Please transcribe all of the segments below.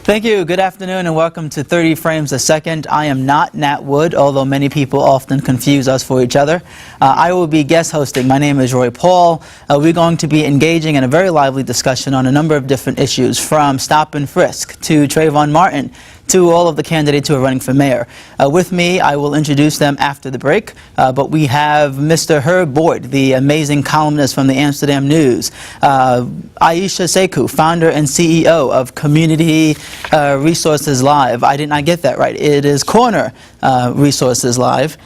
Thank you. Good afternoon and welcome to 30 Frames a Second. I am not Nat Wood, although many people often confuse us for each other. I will be guest hosting. My name is Roy Paul. We're going to be engaging in a very lively discussion on a number of different issues, from stop and frisk to Trayvon Martin to all of the candidates who are running for mayor. With me, I will introduce them after the break, but we have Mr. Herb Boyd, the amazing columnist from the Amsterdam News, Aisha Sekou, founder and CEO of Community Resources Live. I did not get that right. It is Corner Resources Live.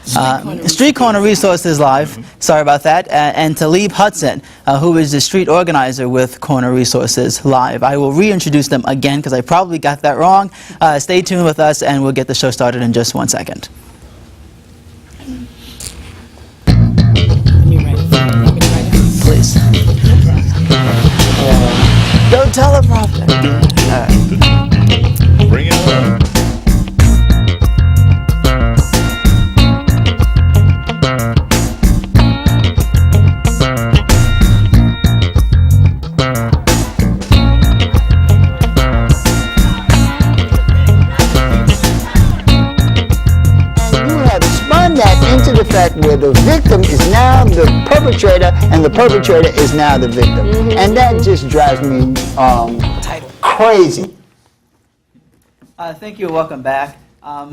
Street Corner Resources Live. Sorry about that. And Talib Hudson, who is the street organizer with Corner Resources Live. I will reintroduce them again because I probably got that wrong. Stay tuned with us and we'll get the show started in just 1 second. Please. Don't teleprompter. Bring it on. Into the fact where the victim is now the perpetrator and the perpetrator is now the victim. And that just drives me crazy. Thank you and welcome back.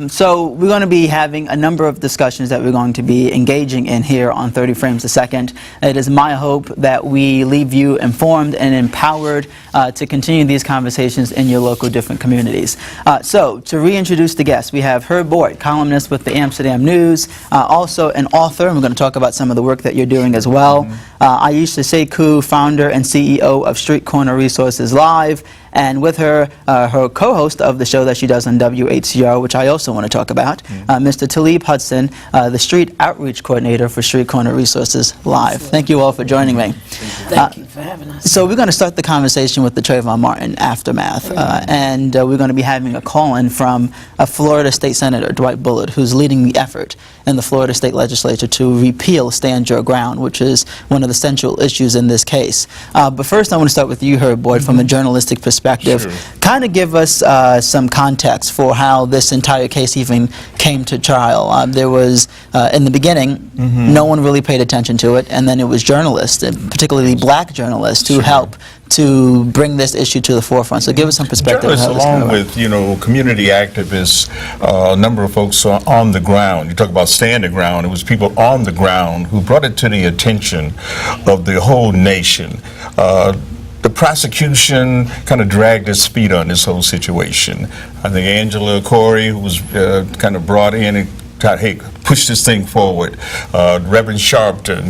So we're going to be having a number of discussions that we're going to be engaging in here on 30 Frames a Second. It is my hope that we leave you informed and empowered to continue these conversations in your local different communities. So to reintroduce the guests, we have Herb Boyd, columnist with the Amsterdam News, also an author, and we're going to talk about some of the work that you're doing as well. Aisha Sekou, founder and CEO of Street Corner Resources Live, and with her, her co-host of the show that she does on WHCR, which I also want to talk about, Mr. Talib Hudson, the Street Outreach Coordinator for Street Corner Resources Live. Thank you all for joining me. Thank you for having us. So we're going to start the conversation with the Trayvon Martin aftermath, and we're going to be having a call-in from a Florida State Senator, Dwight Bullard, who's leading the effort in the Florida State Legislature to repeal Stand Your Ground, which is one of the central issues in this case. But first I want to start with you, Herb Boyd, from a journalistic perspective. Sure. Kind of give us some context for how this entire case even came to trial. There was, in the beginning, no one really paid attention to it, and then it was journalists, and particularly black journalists, who helped to bring this issue to the forefront. So give us some perspective. Journalists, along with, community activists, a number of folks on the ground. You talk about stand the ground. It was people on the ground who brought it to the attention of the whole nation. The prosecution kind of dragged its feet on this whole situation. I think Angela Corey, who was kind of brought in and tried, hey, push this thing forward. Reverend Sharpton,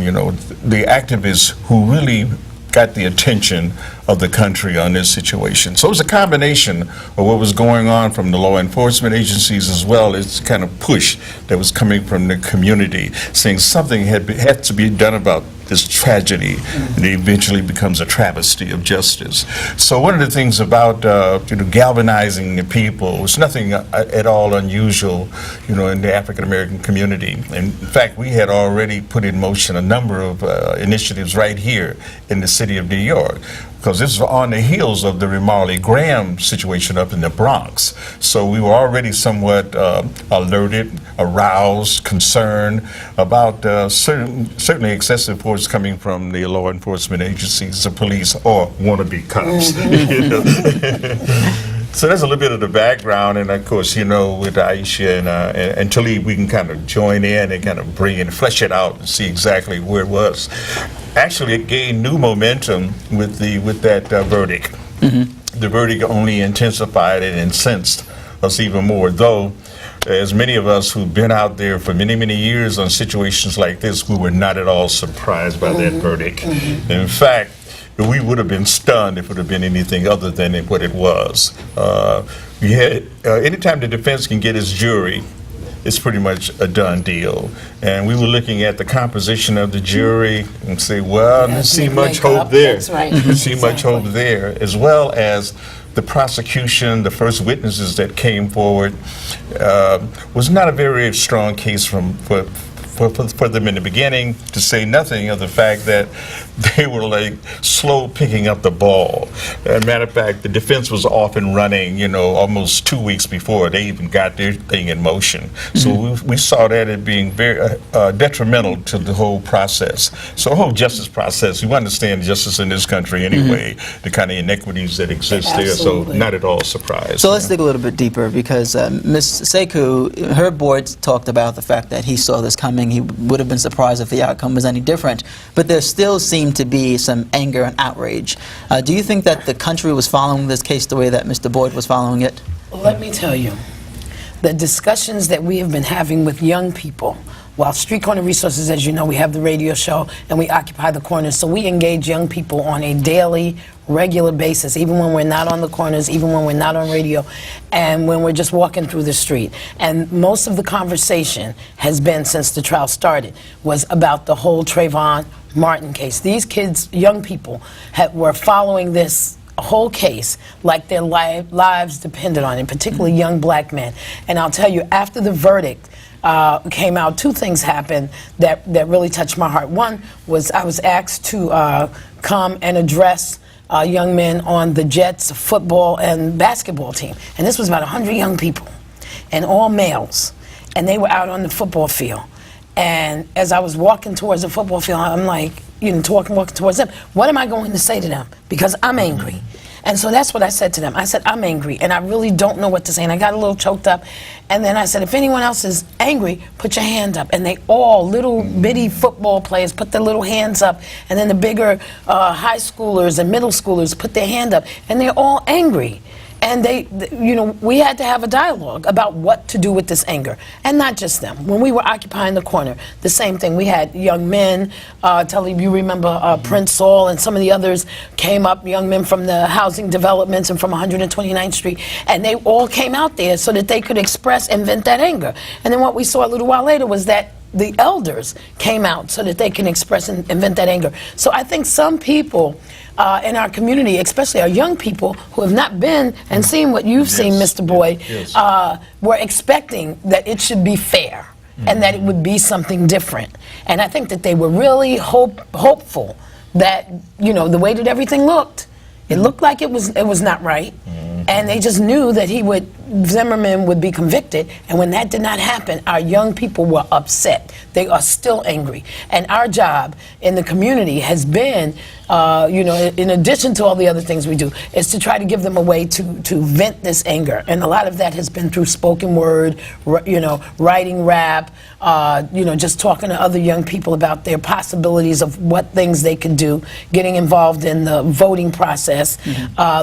the activists who really got the attention of the country on this situation. So it was a combination of what was going on from the law enforcement agencies, as well as kind of push that was coming from the community, saying something had to be done about this tragedy, and it eventually becomes a travesty of justice. So one of the things about galvanizing the people was nothing at all unusual, in the African American community. In fact, we had already put in motion a number of initiatives right here in the city of New York, because this was on the heels of the Ramarley Graham situation up in the Bronx. So we were already somewhat alerted, aroused, concerned about certainly excessive force coming from the law enforcement agencies, the police, or wannabe cops. So that's a little bit of the background, and of course, with Aisha and Talib, we can kind of join in and kind of bring and flesh it out and see exactly where it was. Actually, it gained new momentum with that verdict. The verdict only intensified and incensed us even more, though as many of us who've been out there for many, many years on situations like this, we were not at all surprised by that verdict. In fact, we would have been stunned if it would have been anything other than what it was. We had anytime the defense can get its jury, it's pretty much a done deal. And we were looking at the composition of the jury and say, well, let's see much hope there. That's right. Let's see much hope there, as well as the prosecution, the first witnesses that came forward, was not a very strong case for for them in the beginning, to say nothing of the fact that they were like slow picking up the ball. As a matter of fact, the defense was off and running, almost 2 weeks before they even got their thing in motion. So we saw that as being very detrimental to the whole process. So the whole justice process, we understand justice in this country anyway, the kind of inequities that exist there, so Absolutely. not at all surprised. So let's dig a little bit deeper, because Ms. Sekou, her board talked about the fact that he saw this coming. He would have been surprised if the outcome was any different. But there still seemed to be some anger and outrage. Do you think that the country was following this case the way that Mr. Boyd was following it? Let me tell you, the discussions that we have been having with young people, while Street Corner Resources, as you know, we have the radio show and we occupy the corners, so we engage young people on a daily, regular basis, even when we're not on the corners, even when we're not on radio, and when we're just walking through the street. And most of the conversation has been, since the trial started, was about the whole Trayvon Martin case. These kids, young people, were following this whole case like their lives depended on it, particularly young black men. And I'll tell you, after the verdict came out, two things happened that really touched my heart. One was I was asked to come and address young men on the Jets football and basketball team. And this was about 100 young people, and all males. And they were out on the football field. And as I was walking towards the football field, I'm like, walking towards them, what am I going to say to them? Because I'm angry. And so that's what I said to them. I said, I'm angry, and I really don't know what to say. And I got a little choked up. And then I said, if anyone else is angry, put your hand up. And they all, little bitty football players, put their little hands up. And then the bigger high schoolers and middle schoolers put their hand up. And they're all angry. And we had to have a dialogue about what to do with this anger. And not just them. When we were occupying the corner, the same thing. We had young men, Tully, you remember Prince Saul and some of the others came up, young men from the housing developments and from 129th Street, and they all came out there so that they could express and vent that anger. And then what we saw a little while later was that the elders came out so that they can express and vent that anger. So I think some people in our community, especially our young people who have not been and seen what you've seen, Mr. Boyd, were expecting that it should be fair and that it would be something different. And I think that they were really hopeful that, the way that everything looked, it looked like it was not right. And they just knew that Zimmerman would be convicted. And when that did not happen, our young people were upset. They are still angry. And our job in the community has been, in addition to all the other things we do, is to try to give them a way to vent this anger. And a lot of that has been through spoken word, writing rap, just talking to other young people about their possibilities of what things they can do, getting involved in the voting process,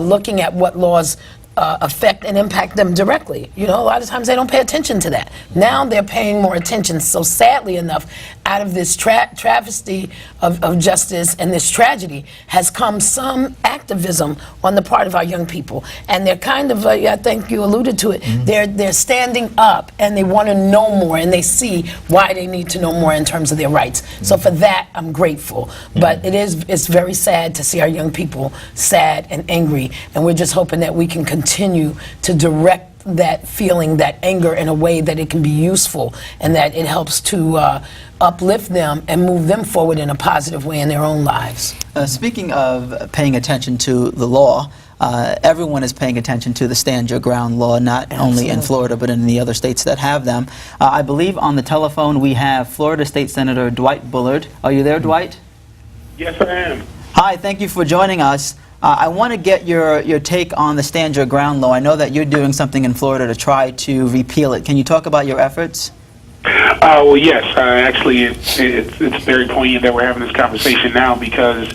looking at what laws affect and impact them directly. A lot of times they don't pay attention to that. Now they're paying more attention. So sadly enough, out of this travesty of justice and this tragedy has come some activism on the part of our young people. And they're kind of, I think you alluded to it, they're standing up and they want to know more and they see why they need to know more in terms of their rights. So for that, I'm grateful. But it's very sad to see our young people sad and angry. And we're just hoping that we can continue to direct that feeling, that anger, in a way that it can be useful and that it helps to uplift them and move them forward in a positive way in their own lives. Speaking of paying attention to the law, everyone is paying attention to the Stand Your Ground law, not only in Florida but in the other states that have them. I believe on the telephone we have Florida State Senator Dwight Bullard. Are you there, Dwight? Yes, I am. Hi, thank you for joining us. I want to get your take on the Stand Your Ground law. I know that you're doing something in Florida to try to repeal it. Can you talk about your efforts? Well, yes. Actually, it's very poignant that we're having this conversation now because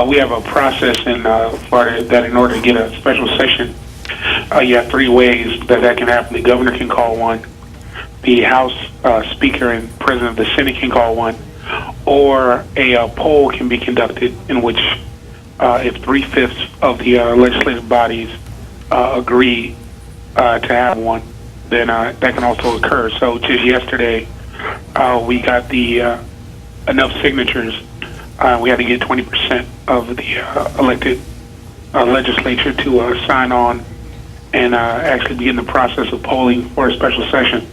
we have a process in Florida that in order to get a special session, you have three ways that can happen. The governor can call one, the House Speaker and President of the Senate can call one, or a poll can be conducted in which if 3/5 of the legislative bodies agree to have one, then that can also occur. So just yesterday, we got the enough signatures. We had to get 20% of the elected legislature to sign on and actually begin the process of polling for a special session.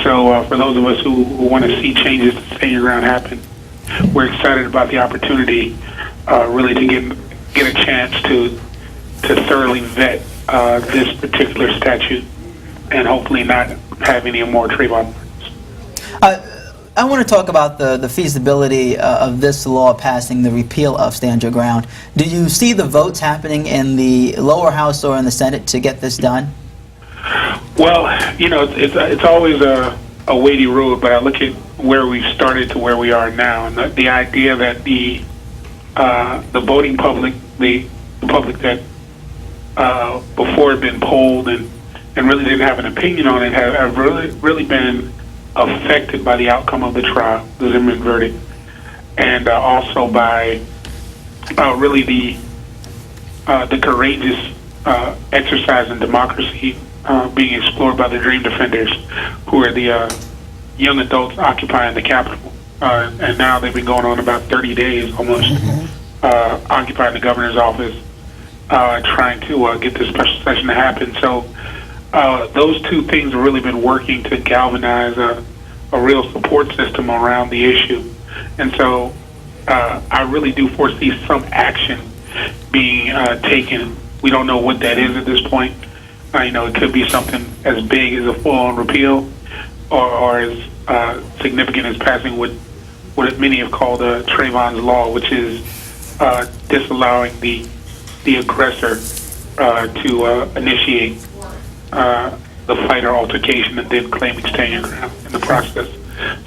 So for those of us who want to see changes to Stand Your Ground happen, we're excited about the opportunity really to get a chance to thoroughly vet this particular statute and hopefully not have any more Trayvon murders. I want to talk about the feasibility of this law passing, the repeal of Stand Your Ground. Do you see the votes happening in the lower house or in the Senate to get this done? Well, it's always a weighty road, but I look at where we've started to where we are now, and the idea that the voting public, the public that before had been polled and really didn't have an opinion on it, have really been affected by the outcome of the trial, the Zimmerman verdict, and also by really the courageous exercise in democracy being explored by the Dream Defenders, who are the young adults occupying the Capitol. And now they've been going on about 30 days almost, occupying the governor's office, trying to get this special session to happen. So those two things have really been working to galvanize a real support system around the issue. And so I really do foresee some action being taken. We don't know what that is at this point. It could be something as big as a full-on repeal, or as significant as passing what many have called Trayvon's Law, which is disallowing the aggressor to initiate the fight or altercation and then claiming Stand Your Ground in the process.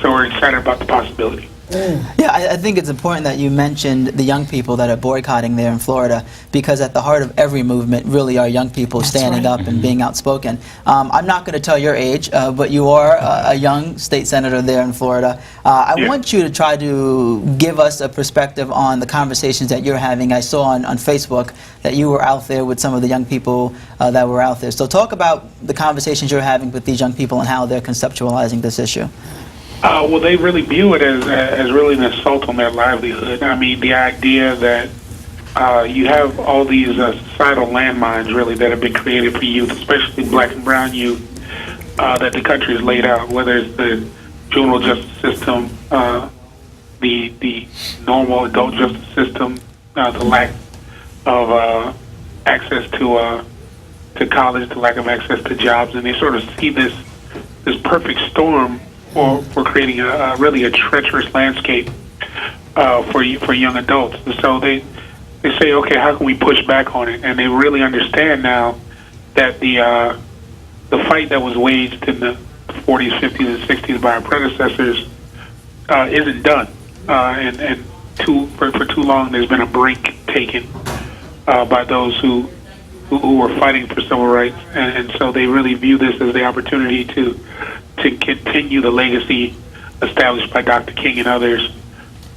So we're excited about the possibility. Yeah, I think it's important that you mentioned the young people that are boycotting there in Florida, because at the heart of every movement really are young people standing up and being outspoken. I'm not going to tell your age, but you are a young state senator there in Florida. I want you to try to give us a perspective on the conversations that you're having. I saw on Facebook that you were out there with some of the young people that were out there. So talk about the conversations you're having with these young people and how they're conceptualizing this issue. Well, they really view it as really an assault on their livelihood. I mean, the idea that you have all these societal landmines, really, that have been created for youth, especially black and brown youth, that the country has laid out, whether it's the juvenile justice system, the normal adult justice system, the lack of access to college, the lack of access to jobs, and they sort of see this perfect storm for creating really a treacherous landscape for young adults. And so they say, okay, how can we push back on it? And they really understand now that the fight that was waged in the 40s, 50s, and 60s by our predecessors isn't done. And for too long, there's been a break taken by those who were fighting for civil rights, and so they really view this as the opportunity to continue the legacy established by Dr. King and others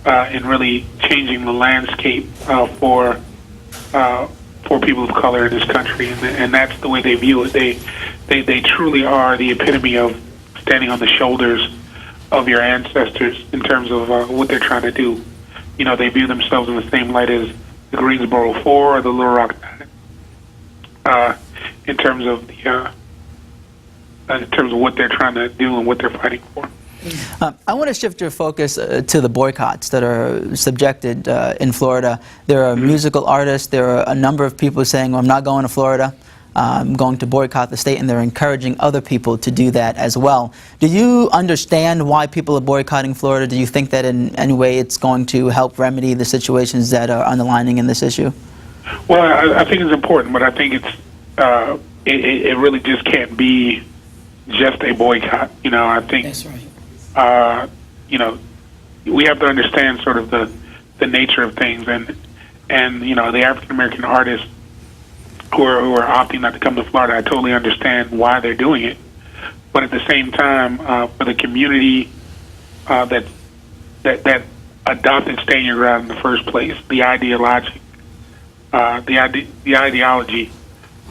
in really changing the landscape for people of color in this country, and that's the way they view it. They truly are the epitome of standing on the shoulders of your ancestors in terms of what they're trying to do. They view themselves in the same light as the Greensboro Four or the Little Rock Nine in terms of what they're trying to do and what they're fighting for. I want to shift your focus to the boycotts that are subjected in Florida. There are musical artists, there are a number of people saying, well, I'm not going to Florida, I'm going to boycott the state, and they're encouraging other people to do that as well. Do you understand why people are boycotting Florida? Do you think that in any way it's going to help remedy the situations that are underlining in this issue? Well, I think it's important, but I think it really just can't be just a boycott. I think That's right. We have to understand sort of the nature of things, and the African American artists who are opting not to come to Florida, I totally understand why they're doing it. But at the same time, for the community that adopted Stand Your Ground in the first place, the ideology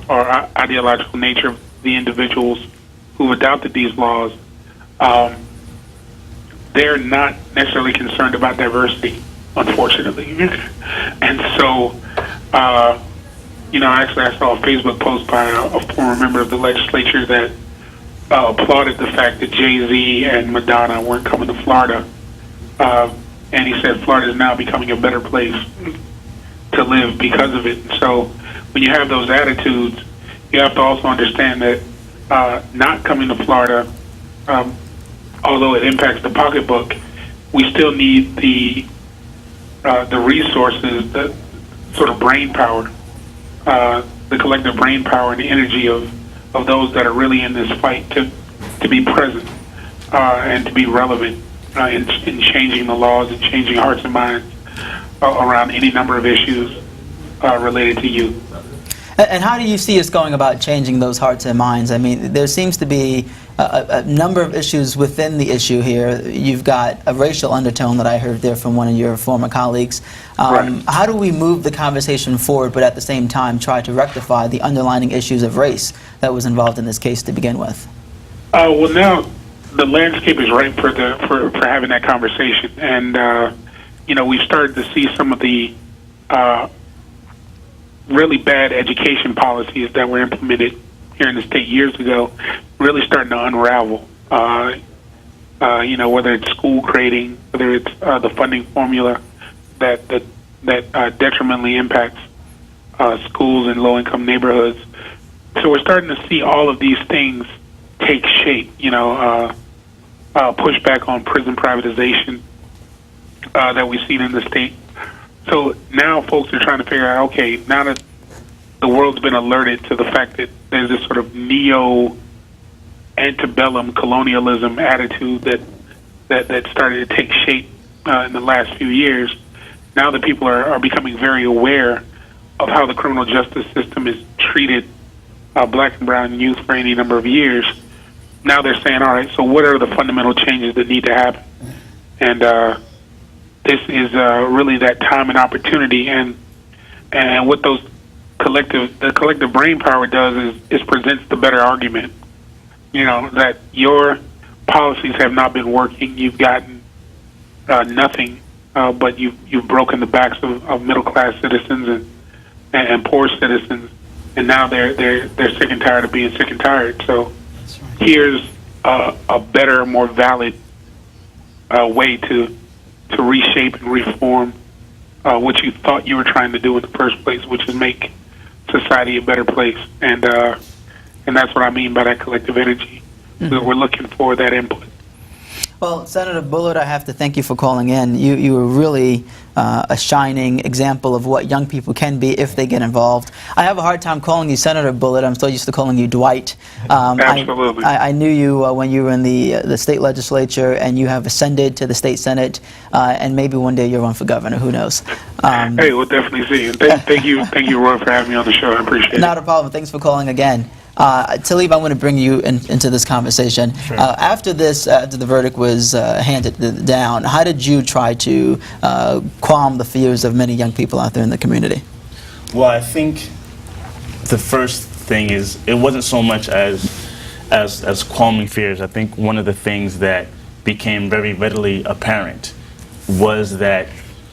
or ideological nature of the individuals who've adopted these laws, they're not necessarily concerned about diversity, unfortunately. And so Actually, I saw a Facebook post by a former member of the legislature that applauded the fact that Jay-Z and Madonna weren't coming to Florida. And he said Florida is now becoming a better place to live because of it. So when you have those attitudes, you have to also understand that not coming to Florida, although it impacts the pocketbook, we still need the resources, the sort of brain power, the collective brain power and the energy of those that are really in this fight to be present and to be relevant in changing the laws and changing hearts and minds around any number of issues related to youth. And how do you see us going about changing those hearts and minds? I mean, there seems to be a number of issues within the issue here. You've got a racial undertone that I heard there from one of your former colleagues. Right. How do we move the conversation forward, but at the same time try to rectify the underlying issues of race that was involved in this case to begin with? Well, now the landscape is ripe for having that conversation, and we've started to see some of the really bad education policies that were implemented here in the state years ago really starting to unravel. Whether it's school grading, whether it's the funding formula that detrimentally impacts schools in low-income neighborhoods. So we're starting to see all of these things take shape. Pushback on prison privatization that we've seen in the state. So now folks are trying to figure out, okay, now that the world's been alerted to the fact that there's this sort of neo-antebellum colonialism attitude that started to take shape in the last few years, now that people are becoming very aware of how the criminal justice system has treated black and brown youth for any number of years, now they're saying, all right, so what are the fundamental changes that need to happen? And this is really that time and opportunity, and what the collective brain power does is presents the better argument. That your policies have not been working. You've gotten nothing, but you've broken the backs of middle class citizens and poor citizens, and now they're sick and tired of being sick and tired. So here's a better, more valid way to reshape and reform what you thought you were trying to do in the first place, which is make society a better place. And that's what I mean by that collective energy. Mm-hmm. We're looking for that input. Well, Senator Bullard, I have to thank you for calling in. You were really a shining example of what young people can be if they get involved. I have a hard time calling you Senator Bullard. I'm still used to calling you Dwight. Absolutely. I knew you when you were in the state legislature, and you have ascended to the state senate, and maybe one day you'll run for governor. Who knows? Hey, we'll definitely see you. Thank you, Roy, for having me on the show. I appreciate it. Not a problem. Thanks for calling again. Talib, I'm going to bring you into this conversation. Sure. After the verdict was handed down, how did you try to calm the fears of many young people out there in the community? Well, I think the first thing is it wasn't so much as calming fears. I think one of the things that became very readily apparent was that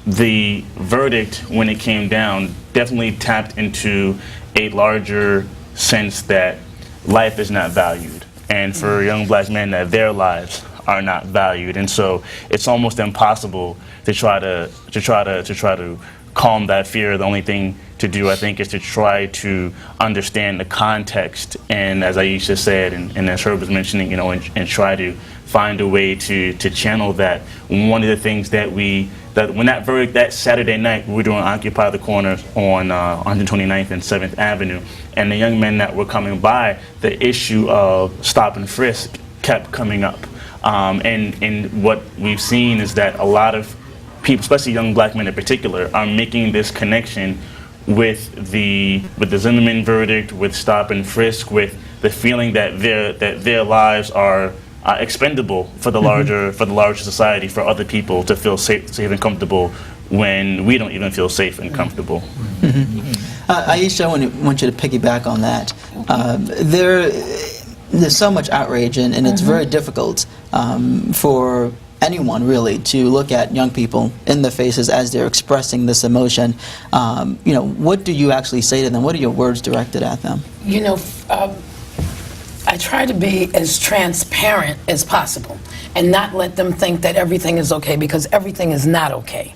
the verdict, when it came down, definitely tapped into a larger sense that life is not valued, and for young black men that their lives are not valued, and so it's almost impossible to try to calm that fear. The only thing to do, I think, is to try to understand the context, and as Aisha said, and as Herb was mentioning, and try to find a way to channel that. One of the things that when that verdict, that Saturday night, we were doing Occupy the Corner on 129th and 7th Avenue, and the young men that were coming by, the issue of stop and frisk kept coming up. And what we've seen is that a lot of people, especially young black men in particular, are making this connection with the Zimmerman verdict, with stop and frisk, with the feeling that their lives are expendable for the larger society, for other people to feel safe and comfortable when we don't even feel safe and comfortable. Mm-hmm. Aisha, I want you to piggyback on that. There's so much outrage, and it's very difficult for anyone really to look at young people in the faces as they're expressing this emotion, what do you actually say to them? What are your words directed at them? I try to be as transparent as possible and not let them think that everything is okay, because everything is not okay.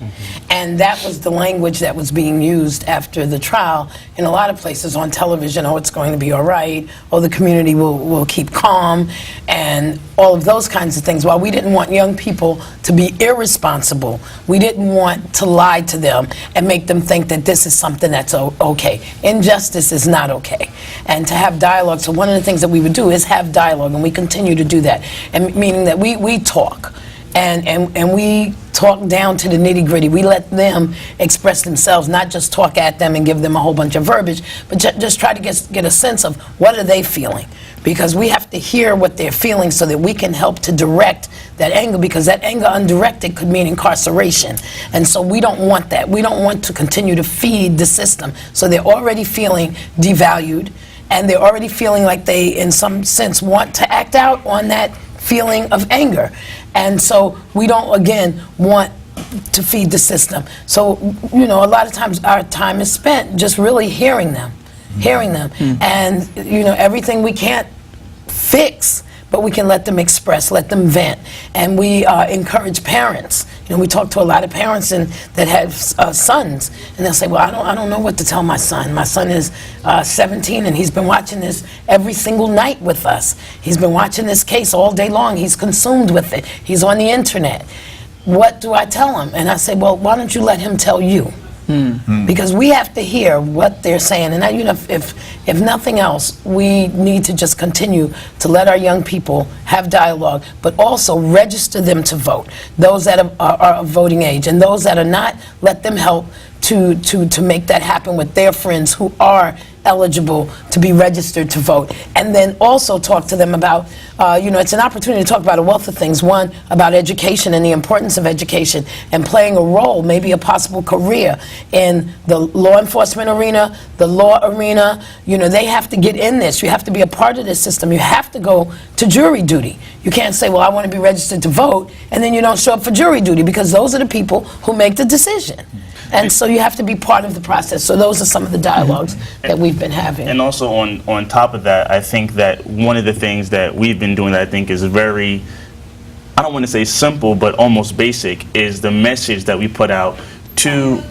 And that was the language that was being used after the trial in a lot of places on television. Oh, it's going to be all right. Oh, the community will keep calm, and all of those kinds of things. While we didn't want young people to be irresponsible, we didn't want to lie to them and make them think that this is something that's okay. Injustice is not okay. And to have dialogue, so one of the things that we would do is have dialogue, and we continue to do that, and meaning that we talk. And we talk down to the nitty-gritty. We let them express themselves, not just talk at them and give them a whole bunch of verbiage, but just try to get a sense of what are they feeling. Because we have to hear what they're feeling so that we can help to direct that anger, because that anger undirected could mean incarceration. And so we don't want that. We don't want to continue to feed the system. So they're already feeling devalued, and they're already feeling like they, in some sense, want to act out on that feeling of anger. And so we don't, again, want to feed the system. So, a lot of times our time is spent just really hearing them. And, everything we can't fix, but we can let them express, let them vent. And we encourage parents. We talk to a lot of parents that have sons, and they'll say, well, I don't know what to tell my son. My son is 17, and he's been watching this every single night with us. He's been watching this case all day long. He's consumed with it. He's on the internet. What do I tell him? And I say, well, why don't you let him tell you? Because we have to hear what they're saying, and if nothing else, we need to just continue to let our young people have dialogue, but also register them to vote. Those that are of voting age, and those that are not, let them help to make that happen with their friends who are eligible to be registered to vote. And then also talk to them about, it's an opportunity to talk about a wealth of things. One, about education and the importance of education and playing a role, maybe a possible career in the law enforcement arena, the law arena. They have to get in this. You have to be a part of this system. You have to go to jury duty. You can't say, well, I want to be registered to vote, and then you don't show up for jury duty, because those are the people who make the decision. And so you have to be part of the process. So those are some of the dialogues that we've been having. And also on top of that, I think that one of the things that we've been doing that I think is very, I don't want to say simple, but almost basic, is the message that we put out to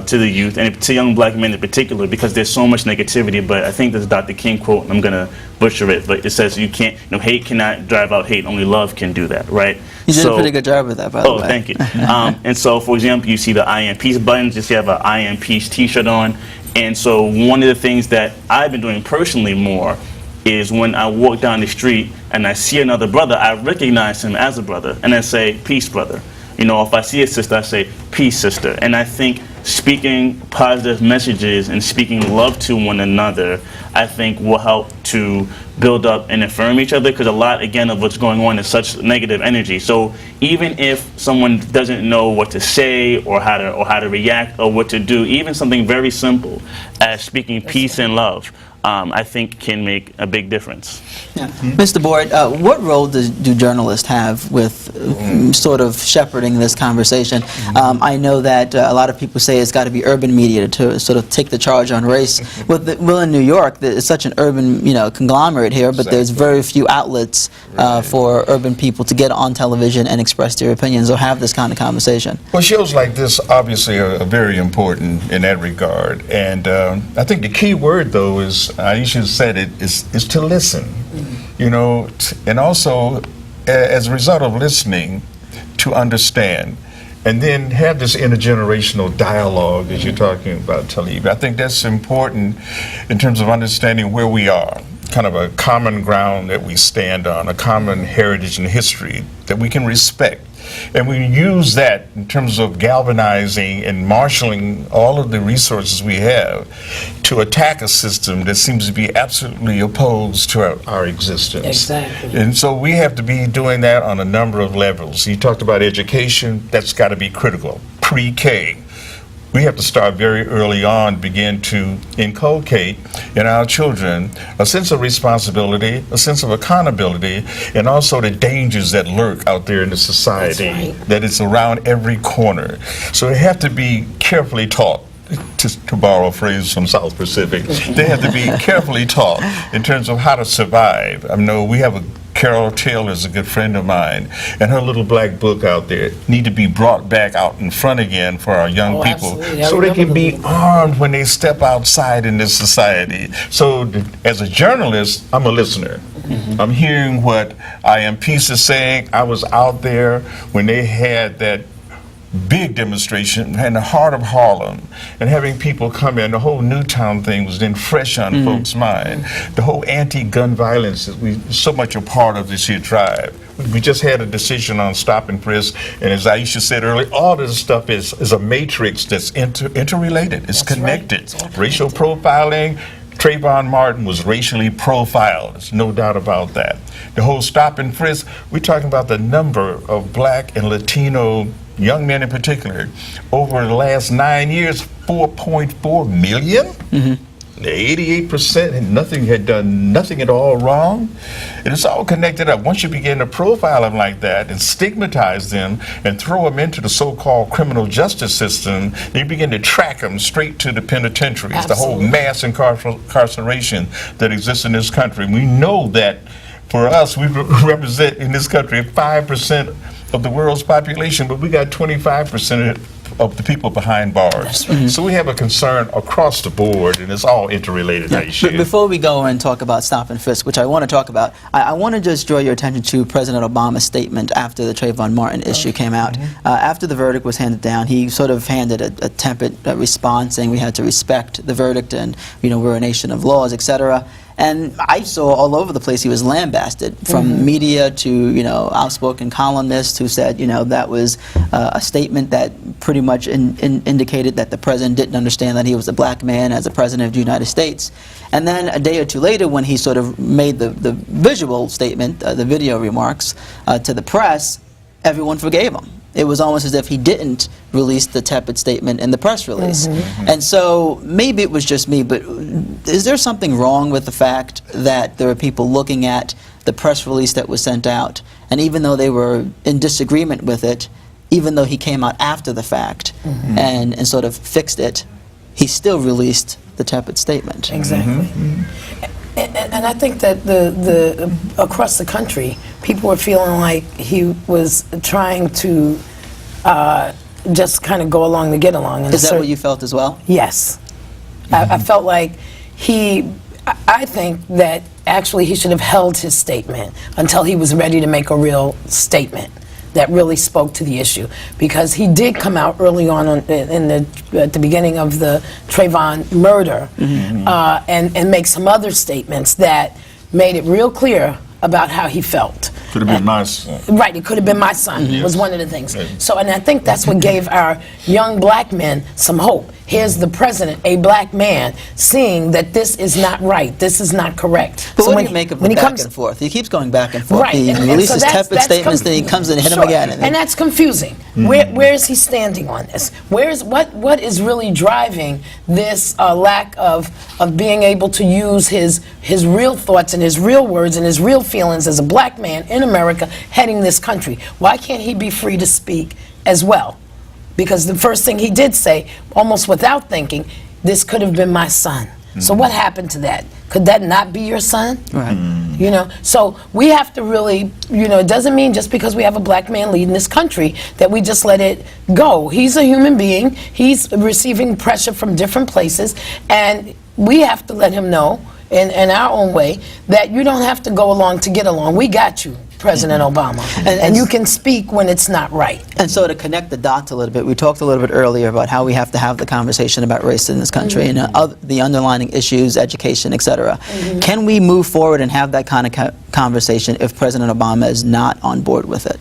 the youth, and to young black men in particular, because there's so much negativity. But I think this is Dr. King quote, and I'm going to butcher it, but it says hate cannot drive out hate, only love can do that, right? You did a pretty good job with that, by the way. Oh, thank you. And so, for example, you see the I Am Peace buttons, just have an I Am Peace t-shirt on. And so one of the things that I've been doing personally more is when I walk down the street and I see another brother, I recognize him as a brother, and I say, peace, brother. If I see a sister, I say, peace, sister. And I think speaking positive messages and speaking love to one another, I think will help to build up and affirm each other, because a lot, again, of what's going on is such negative energy. So even if someone doesn't know what to say or how to react or what to do, even something very simple as speaking peace and love, I think can make a big difference. Yeah. Mr. Board, what role do journalists have with sort of shepherding this conversation? I know that a lot of people say it's got to be urban media to sort of take the charge on race. Well, in New York, it's such an urban conglomerate here, but there's very few outlets for urban people to get on television and express their opinions or have this kind of conversation. Well, shows like this obviously are very important in that regard. And I think the key word, though, is, Aisha said it, is to listen. And also, as a result of listening, to understand, and then have this intergenerational dialogue, as you're talking about, Talib. I think that's important in terms of understanding where we are, kind of a common ground that we stand on, a common heritage and history that we can respect. And we use that in terms of galvanizing and marshaling all of the resources we have to attack a system that seems to be absolutely opposed to our existence. Exactly. And so we have to be doing that on a number of levels. You talked about education. That's got to be critical. Pre-K. we have to start very early on, begin to inculcate in our children a sense of responsibility, a sense of accountability, and also the dangers that lurk out there in the society, That's right. that is around every corner. So they have to be carefully taught. To borrow a phrase from South Pacific, they have to be carefully taught in terms of how to survive. I know we have Carol Taylor is a good friend of mine, and her little black book out there need to be brought back out in front again for our young people, Absolutely. I so they remember can the be little book. armed when they step outside in this society. So as a journalist, I'm a listener. I'm hearing what I Am Peace is saying. I was out there when they had that big demonstration in the heart of Harlem, and having people come in. The whole Newtown thing was then fresh on folks' mind. The whole anti-gun violence that we so much a part of this here drive. We just had a decision on stop and frisk, and as Aisha said earlier, all of this stuff is a matrix that's interrelated. It's That's right. connected. It's all Racial profiling. Trayvon Martin was racially profiled. There's no doubt about that. The whole stop and frisk, we're talking about the number of black and Latino young men in particular. Over the last 9 years, 4.4 million? 88%, and nothing had done nothing at all wrong. And it's all connected up. Once you begin to profile them like that and stigmatize them and throw them into the so-called criminal justice system, you begin to track them straight to the penitentiaries, the whole Absolutely. mass incarceration that exists in this country. We know that for us, we represent in this country 5% of the world's population, but we got 25% of the people behind bars. So we have a concern across the board, and it's all interrelated issues. Before we go and talk about stop and frisk, which I want to talk about, I want to just draw your attention to President Obama's statement after the Trayvon Martin issue came out. After the verdict was handed down, he sort of handed a tempered response, saying we had to respect the verdict, and we're a nation of laws, etc. And I saw all over the place he was lambasted, from media to outspoken columnists who said that was a statement that pretty much indicated that the president didn't understand that he was a black man as a president of the United States. And then a day or two later, when he sort of made the visual statement, the video remarks to the press, everyone forgave him. It was almost as if he didn't release the tepid statement in the press release. And so maybe it was just me, but is there something wrong with the fact that there are people looking at the press release that was sent out, and even though they were in disagreement with it, even though he came out after the fact and sort of fixed it, he still released the tepid statement? Exactly. And I think that the across the country, people were feeling like he was trying to just kind of go along to get along. Is that what you felt as well? Yes. I felt like I think that actually he should have held his statement until he was ready to make a real statement that really spoke to the issue, because he did come out early on at the beginning of the Trayvon murder and make some other statements that made it real clear about how he felt. Could have been my son. Right, it could have been my son, was one of the things. So, and I think that's what gave our young black men some hope. Here's the president, a black man, seeing that this is not right, this is not correct. But So what when do you make of when the he back comes, and forth? He keeps going back and forth. Right, He and releases so that's tepid statements, then he comes and hit him Sure. again. And that's confusing. Where is he standing on this? What is really driving this lack of being able to use his real thoughts and his real words and his real feelings as a black man in America heading this country? Why can't he be free to speak as well? Because the first thing he did say, almost without thinking, this could have been my son. So what happened to that? Could that not be your son? Right. So we have to really, it doesn't mean just because we have a black man leading this country that we just let it go. He's a human being. He's receiving pressure from different places, and we have to let him know in our own way that you don't have to go along to get along. We got you, President Obama. And you can speak when it's not right. And so to connect the dots a little bit, we talked a little bit earlier about how we have to have the conversation about race in this country and the underlying issues, education, etc. Can we move forward and have that kind of conversation if President Obama is not on board with it?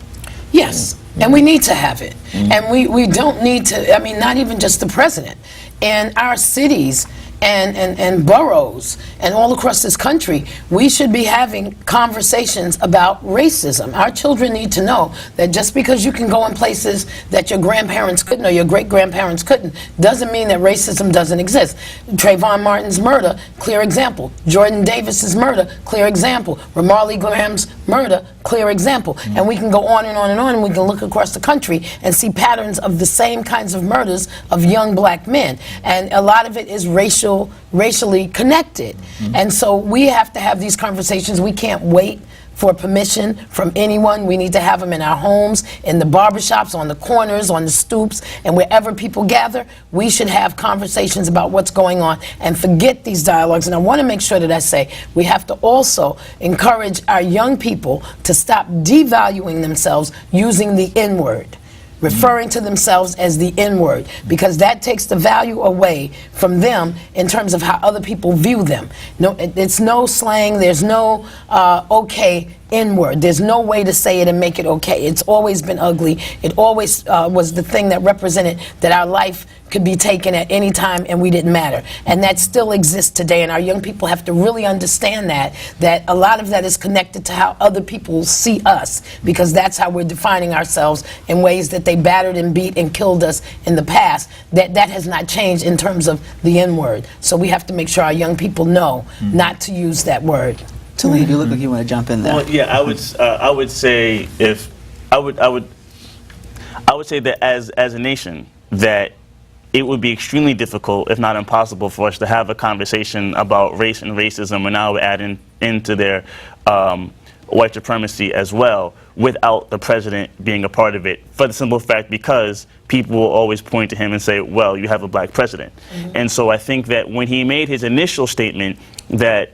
Yes, and we need to have it. And we don't need to, not even just the president. In our cities, and boroughs and all across this country, we should be having conversations about racism. Our children need to know that just because you can go in places that your grandparents couldn't or your great-grandparents couldn't, doesn't mean that racism doesn't exist. Trayvon Martin's murder, clear example. Jordan Davis's murder, clear example. Ramarley Graham's murder, clear example. And we can go on and on and on, and we can look across the country and see patterns of the same kinds of murders of young black men. And a lot of it is racially connected. And so we have to have these conversations. We can't wait for permission from anyone. We need to have them in our homes, in the barbershops, on the corners, on the stoops, and wherever people gather. We should have conversations about what's going on and forget these dialogues. And I want to make sure that I say we have to also encourage our young people to stop devaluing themselves using the N-word, referring to themselves as the N-word, because that takes the value away from them in terms of how other people view them. No, it's no slang. There's no okay N-word. There's no way to say it and make it okay. It's always been ugly. It always was the thing that represented that our life could be taken at any time and we didn't matter. And that still exists today, and our young people have to really understand that a lot of that is connected to how other people see us, because that's how we're defining ourselves in ways that they battered and beat and killed us in the past. That has not changed in terms of the N-word. So we have to make sure our young people know not to use that word. Talib, you look like you want to jump in there. Well, yeah, I would say I would say that as a nation, that it would be extremely difficult, if not impossible, for us to have a conversation about race and racism, and now we're adding into their white supremacy as well, without the president being a part of it, for the simple fact because people will always point to him and say, well, you have a black president. And so I think that when he made his initial statement that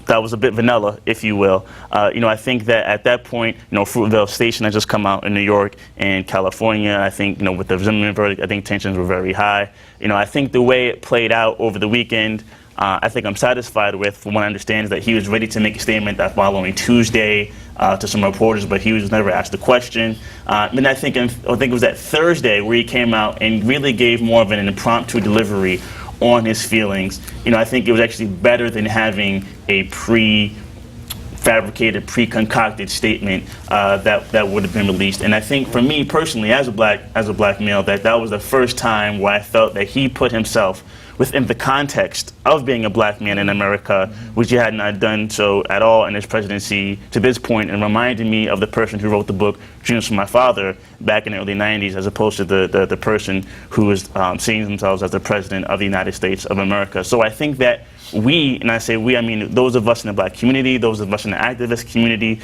that was a bit vanilla, if you will. I think that at that point, Fruitvale Station had just come out in New York and California. I think, with the Zimmerman verdict, I think tensions were very high. I think the way it played out over the weekend, I think I'm satisfied with, from what I understand, is that he was ready to make a statement that following Tuesday to some reporters, but he was never asked a question. And I think it was that Thursday where he came out and really gave more of an impromptu delivery on his feelings. I think it was actually better than having a pre-fabricated, pre-concocted statement that would have been released. And I think for me personally, as a black male, that was the first time where I felt that he put himself within the context of being a black man in America, which he had not done so at all in his presidency to this point, and reminded me of the person who wrote the book Dreams from My Father back in the early 90s, as opposed to the person who was seeing themselves as the president of the United States of America. So I think that we, and I say we, I mean those of us in the black community, those of us in the activist community,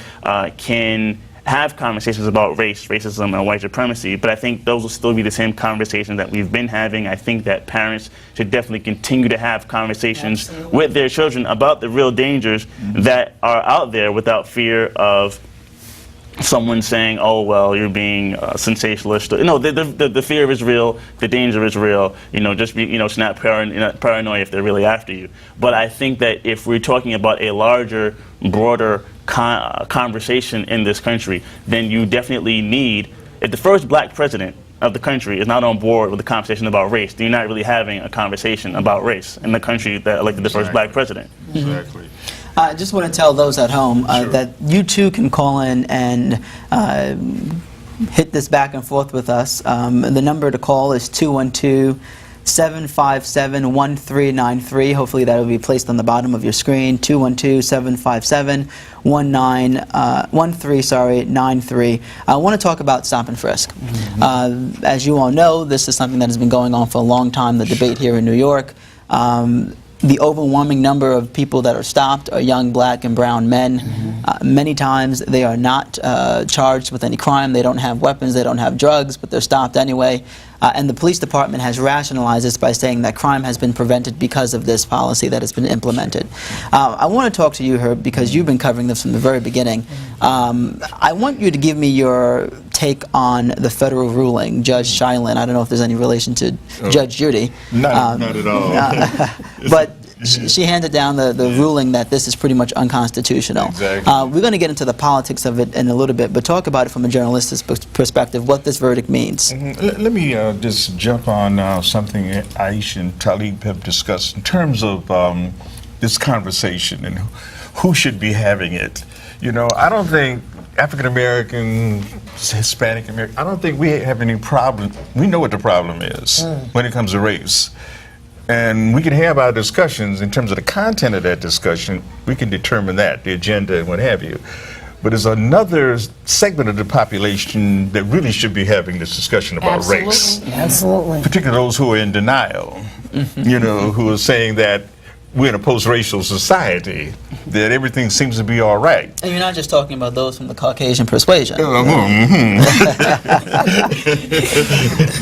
can have conversations about race, racism, and white supremacy, but I think those will still be the same conversations that we've been having. I think that parents should definitely continue to have conversations with their children about the real dangers that are out there, without fear of someone saying, oh, well, you're being sensationalist. No, the fear is real, the danger is real. Just be, it's not paranoia if they're really after you. But I think that if we're talking about a larger, broader conversation in this country, then you definitely need, if the first black president of the country is not on board with the conversation about race, then you're not really having a conversation about race in the country that elected the first black president. Exactly. I just want to tell those at home that you too can call in and hit this back and forth with us. The number to call is 212-757-1393. Hopefully that will be placed on the bottom of your screen. 212-757-1393. I want to talk about stop and frisk. As you all know, this is something that has been going on for a long time, the debate here in New York. The overwhelming number of people that are stopped are young black and brown men. Many times they are not charged with any crime. They don't have weapons, they don't have drugs, but they're stopped anyway. And the police department has rationalized this by saying that crime has been prevented because of this policy that has been implemented. I want to talk to you, Herb, because you've been covering this from the very beginning. I want you to give me your take on the federal ruling. Judge Shylin, I don't know if there's any relation to Judge Judy. Not at all. But she handed down the ruling that this is pretty much unconstitutional. Exactly. We're going to get into the politics of it in a little bit, but talk about it from a journalistic perspective, what this verdict means. Let me just jump on something Aisha and Talib have discussed in terms of this conversation and who should be having it. You know, I don't think African American, Hispanic American, I don't think we have any problem. We know what the problem is when it comes to race. And we can have our discussions in terms of the content of that discussion. We can determine that, the agenda and what have you. But there's another segment of the population that really should be having this discussion about race. Absolutely. Particularly those who are in denial, you know, who are saying that we're in a post-racial society, that everything seems to be all right. And you're not just talking about those from the Caucasian persuasion.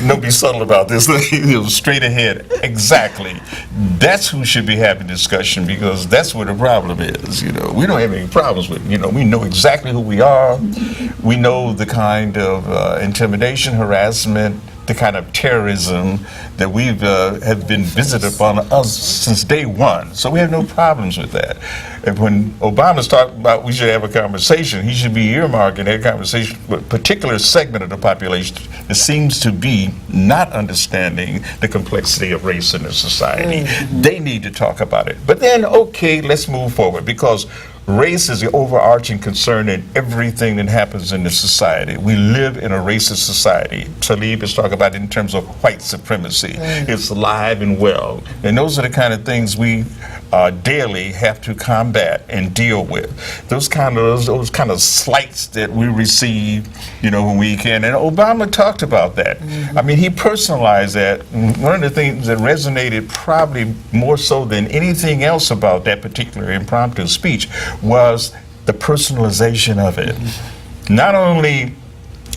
Don't be subtle about this. Straight ahead. Exactly. That's who should be having discussion, because that's where the problem is. You know, we don't have any problems with. You know, we know exactly who we are. We know the kind of intimidation, harassment, the kind of terrorism that we've have been visited upon us since day one. So we have no problems with that. And when Obama's talking about we should have a conversation, he should be earmarking that conversation with a particular segment of the population that seems to be not understanding the complexity of race in the society. They need to talk about it. But then, okay, let's move forward, because race is the overarching concern in everything that happens in this society. We live in a racist society. Talib is talking about it in terms of white supremacy. It's alive and well. And those are the kind of things we daily have to combat and deal with. Those kind of slights that we receive, you know, when we can. And Obama talked about that. I mean, he personalized that. One of the things that resonated probably more so than anything else about that particular impromptu speech was the personalization of it. Not only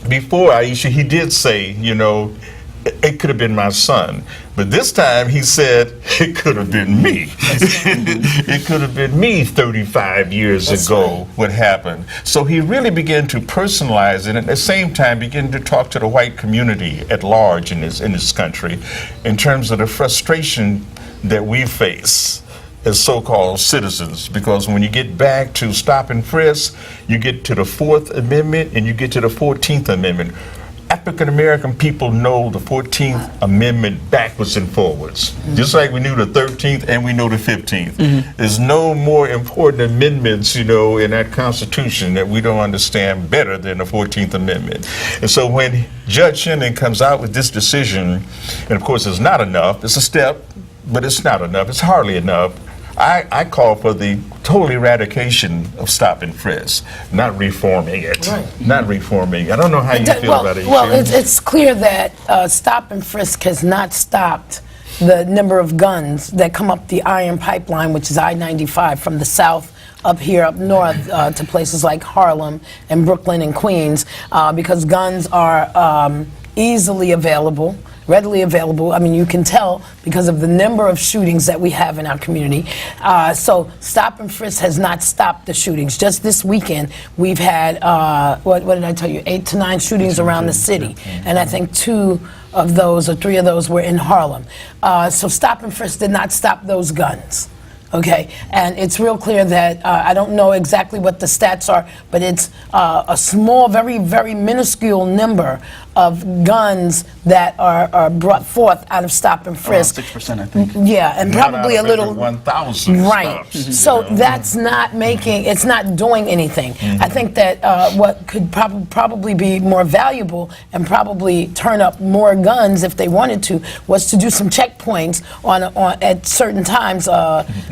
before Aisha, he did say, you know, it could have been my son. But this time he said, it could have been me. It could have been me 35 years ago, what happened. So he really began to personalize it, and at the same time began to talk to the white community at large in this country in terms of the frustration that we face as so-called citizens. Because when you get back to stop and frisk, you get to the 4th Amendment and you get to the 14th Amendment. African American people know the 14th Amendment backwards and forwards. Just like we knew the 13th and we know the 15th. There's no more important amendments, you know, in that Constitution that we don't understand better than the 14th Amendment. And so when Judge Shinning comes out with this decision, and of course it's not enough, it's a step, but it's not enough, it's hardly enough. I call for the total eradication of stop and frisk, not reforming it. Right. Not reforming. I don't know how you feel about it. Well, it's clear that stop and frisk has not stopped the number of guns that come up the Iron Pipeline, which is I-95, from the south up here, up north, to places like Harlem and Brooklyn and Queens, because guns are easily available, readily available. I mean, you can tell because of the number of shootings that we have in our community. So stop and frisk has not stopped the shootings. Just this weekend, we've had, what did I tell you, 8 to 9 shootings around the city. And I think 2 of those or 3 of those were in Harlem. So stop and frisk did not stop those guns. Okay, and it's real clear that I don't know exactly what the stats are, but it's a small, very, very minuscule number of guns that are brought forth out of stop and frisk. 6%, I think. Yeah, and probably a little 1,000 right. stops, So you know. that's not making, it's not doing anything. I think that what could probably be more valuable and probably turn up more guns if they wanted to was to do some checkpoints on at certain times.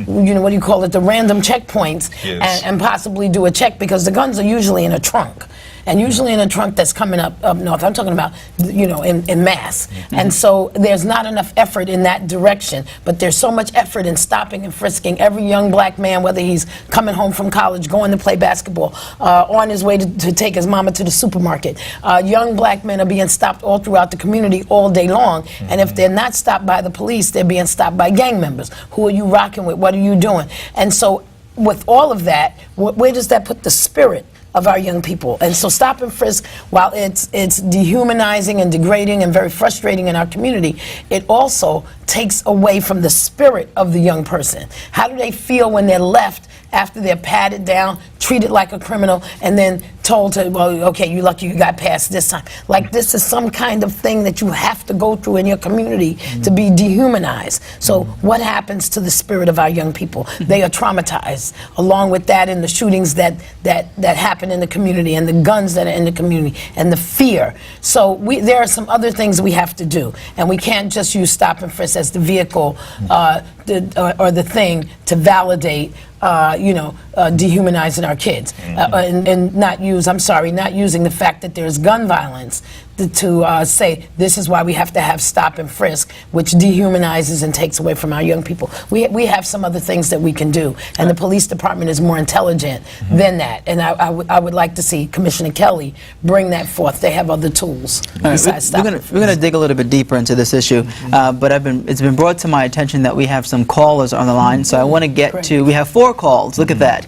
You know, what do you call it? The random checkpoints, Yes. and possibly do a check, because the guns are usually in a trunk. And usually in a trunk that's coming up north. I'm talking about, you know, in mass. And so there's not enough effort in that direction, but there's so much effort in stopping and frisking every young black man, whether he's coming home from college, going to play basketball, on his way to take his mama to the supermarket. Young black men are being stopped all throughout the community all day long, and if they're not stopped by the police, they're being stopped by gang members. Who are you rocking with? What are you doing? And so with all of that, where does that put the spirit of our young people. And so stop and frisk, while it's dehumanizing and degrading and very frustrating in our community, it also takes away from the spirit of the young person. How do they feel when they're left after they're patted down, treated like a criminal, and then told to, well, okay, you're lucky you got past this time. Like, this is some kind of thing that you have to go through in your community to be dehumanized. So what happens to the spirit of our young people? They are traumatized. Along with that, in the shootings that happen in the community, and the guns that are in the community, and the fear. So there are some other things we have to do, and we can't just use stop and frisk as the vehicle or the thing to validate dehumanizing our kids, and not using the fact that there's gun violence to say this is why we have to have stop and frisk, which dehumanizes and takes away from our young people. We have some other things that we can do, and the police department is more intelligent than that. And I would like to see Commissioner Kelly bring that forth. They have other tools besides stop and frisk. We're going to dig a little bit deeper into this issue, but it's been brought to my attention that we have some callers on the line, so I want to get to, we have 4 calls, look at that.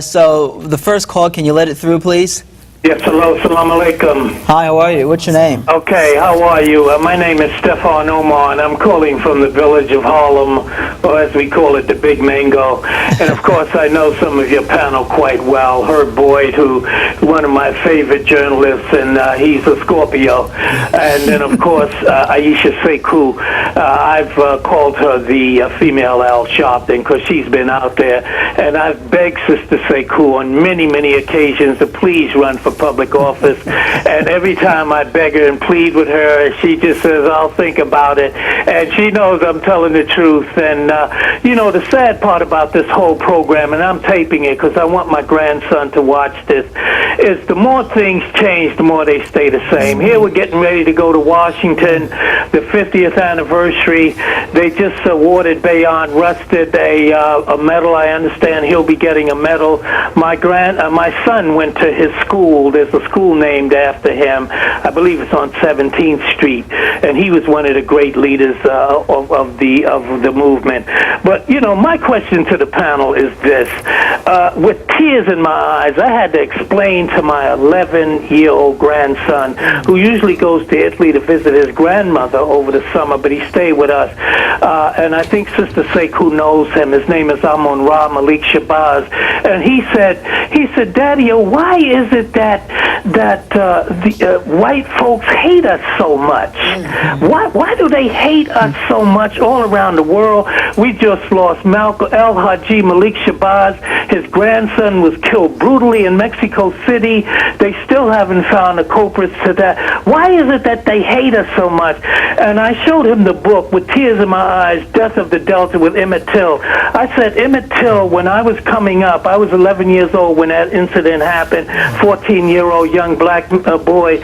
So the first call, can you let it through, please? Yes, hello, salam alaikum. Hi, how are you? What's your name? Okay, how are you? My name is Stefan Omar, and I'm calling from the village of Harlem, or as we call it, the Big Mango. And of course, I know some of your panel quite well. Herb Boyd, who one of my favorite journalists, and he's a Scorpio. And then, of course, Aisha Sekou. I've called her the female Al Sharpton because she's been out there. And I've begged Sister Sekou on many, many occasions to please run for public office, and every time I beg her and plead with her, she just says, I'll think about it, and she knows I'm telling the truth. And the sad part about this whole program, and I'm taping it because I want my grandson to watch this, is the more things change, the more they stay the same. Here we're getting ready to go to Washington, the 50th anniversary. They just awarded Bayon Rusted a medal. I understand he'll be getting a medal. My son went to his school. There's a school named after him. I believe it's on 17th Street, and he was one of the great leaders of the movement. But my question to the panel is this: with tears in my eyes, I had to explain to my 11-year-old grandson, who usually goes to Italy to visit his grandmother over the summer, but he stayed with us. And I think Sister Sekou knows him. His name is Amon Ra Malik Shabazz, and he said, Daddy, why is it that the white folks hate us so much? Why do they hate us so much all around the world? We just lost Malcolm El Haji Malik Shabazz. His grandson was killed brutally in Mexico City. They still haven't found the culprits to that. Why is it that they hate us so much? And I showed him the book with tears in my eyes, Death of the Delta with Emmett Till. I said, Emmett Till, when I was coming up, I was 11 years old when that incident happened, 14-year-old young black boy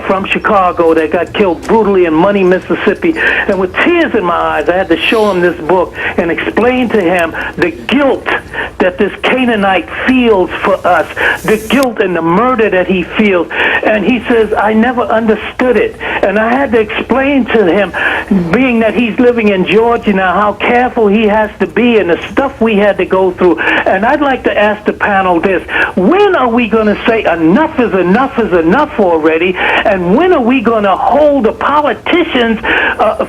from Chicago that got killed brutally in Money, Mississippi. And with tears in my eyes, I had to show him this book and explain to him the guilt that this Canaanite feels for us, the guilt and the murder that he feels. And he says, I never understood it. And I had to explain to him, being that he's living in Georgia now, how careful he has to be and the stuff we had to go through. And I'd like to ask the panel this: when are we going to say enough is enough already? And when are we going to hold the politicians'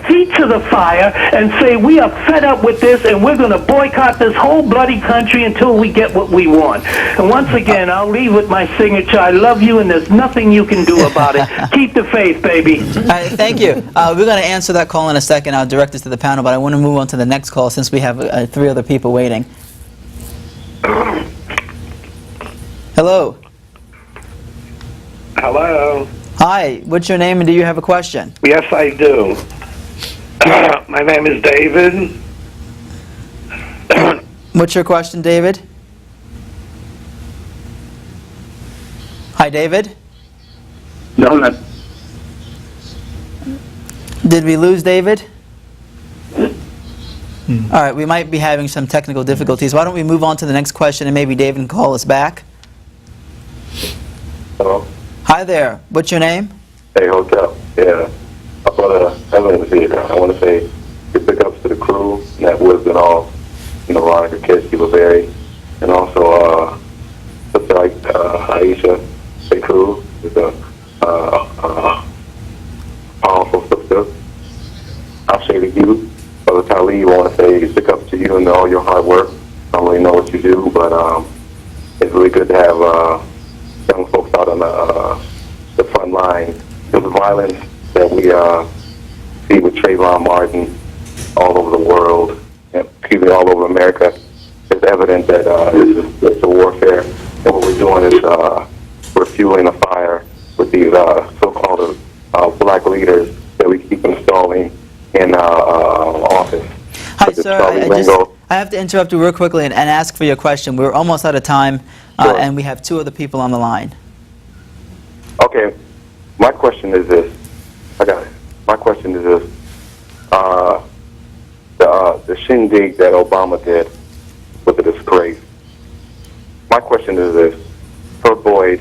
feet to the fire and say we are fed up with this and we're going to boycott this whole bloody country until we get what we want? And once again, I'll leave with my signature: I love you, and there's nothing you can do about it. Keep the faith, baby. All right, thank you. We're going to answer that call in a second. I'll direct this to the panel, but I want to move on to the next call since we have 3 other people waiting. Hello. Hello. Hi, what's your name and do you have a question? Yes, I do. My name is David. What's your question, David? Hi, David. No, not. Did we lose David? All right, we might be having some technical difficulties. Why don't we move on to the next question and maybe David can call us back? Hello. Hi there. What's your name? Hey, Hotel. Yeah. I want to say big big ups to the crew, Nat Woods and all, Veronica Kirsty LeBerry, and also like Aisha Sekou is a powerful sister. I'll say to you, Brother Tali, I want to say big up to you and all your hard work. I don't really know what you do, but it's really good to have young folks out on the front line. The violence that we see with Trayvon Martin all over the world, and particularly all over America, it's evident that it's a warfare. And what we're doing is we're fueling a fire with these so-called black leaders that we keep installing in office. Hi, Like sir. Charlie Lingo. I have to interrupt you real quickly and ask for your question. We're almost out of time, Sure. and we have two other people on the line. Okay, my question is this. I got it. My question is this. The shindig that Obama did was a disgrace. My question is this. Herb Boyd,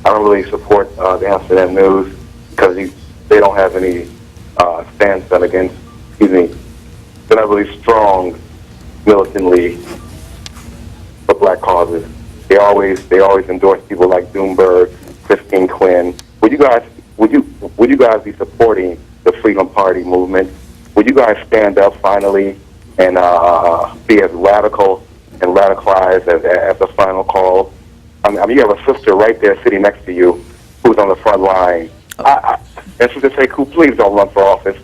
I don't really support the Amsterdam News because they don't have any stance that against, they're not really strong militantly for black causes. They always endorse people like Doomberg, Christine Quinn. Would you guys be supporting the Freedom Party movement? Would you guys stand up finally and be as radical and radicalized as the final call? I mean, you have a sister right there sitting next to you who's on the front line. And Sister Sekou, please don't run for office.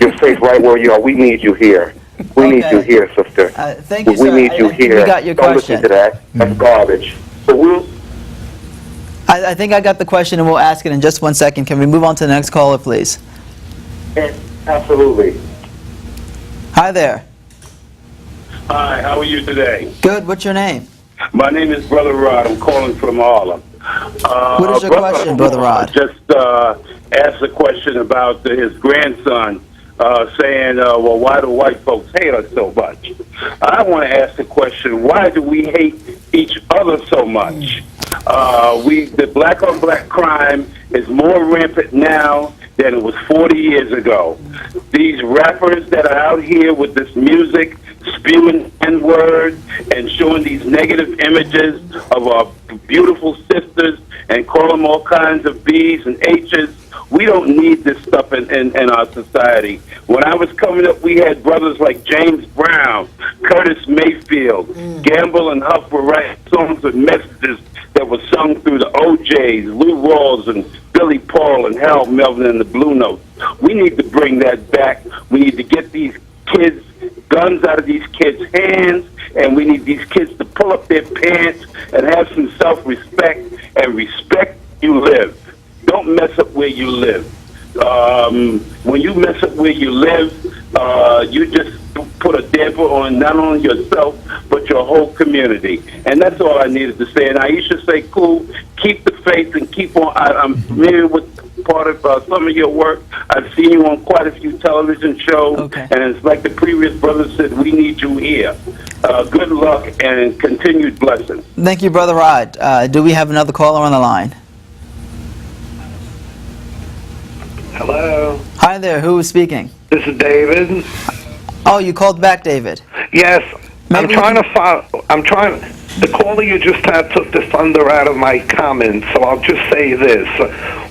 You're safe right where you are. We need you here. We need you here, sister. Thank you, we sir. need you I think here. we got your Don't question. listen to that. That's garbage. So I think I got the question, and we'll ask it in just 1 second. Can we move on to the next caller, please? absolutely. Hi there. Hi, how are you today? Good. What's your name? My name is Brother Rod. I'm calling from Harlem. What is your question, Brother Rod? Just asked a question about his grandson saying, well, why do white folks hate us so much? I want to ask the question, why do we hate each other so much? The black-on-black crime is more rampant now than it was 40 years ago. These rappers that are out here with this music, spewing N-word and showing these negative images of our beautiful sisters and call them all kinds of B's and H's. We don't need this stuff in our society. When I was coming up, we had brothers like James Brown, Curtis Mayfield, Gamble and Huff were writing songs with messages that were sung through the OJs, Lou Rawls, and Billy Paul, and Harold Melvin and the Blue Notes. We need to bring that back. We need to get these kids, guns out of these kids' hands, and we need these kids to pull up their pants and have some self-respect and respect you live. Don't mess up where you live. When you mess up where you live, you just put a damper on not only yourself, but your whole community. And that's all I needed to say. And Aisha Sekou, keep the faith and keep on. I'm familiar with part of some of your work. I've seen you on quite a few television shows. Okay. And it's like the previous brother said, we need you here. Good luck and continued blessings. Thank you, Brother Rod. Do we have another caller on the line? Hello, Hi there. Who is speaking? this is David. Oh, you called back, David. Yes, Maybe the caller you just had took the thunder out of my comments, so I'll just say this.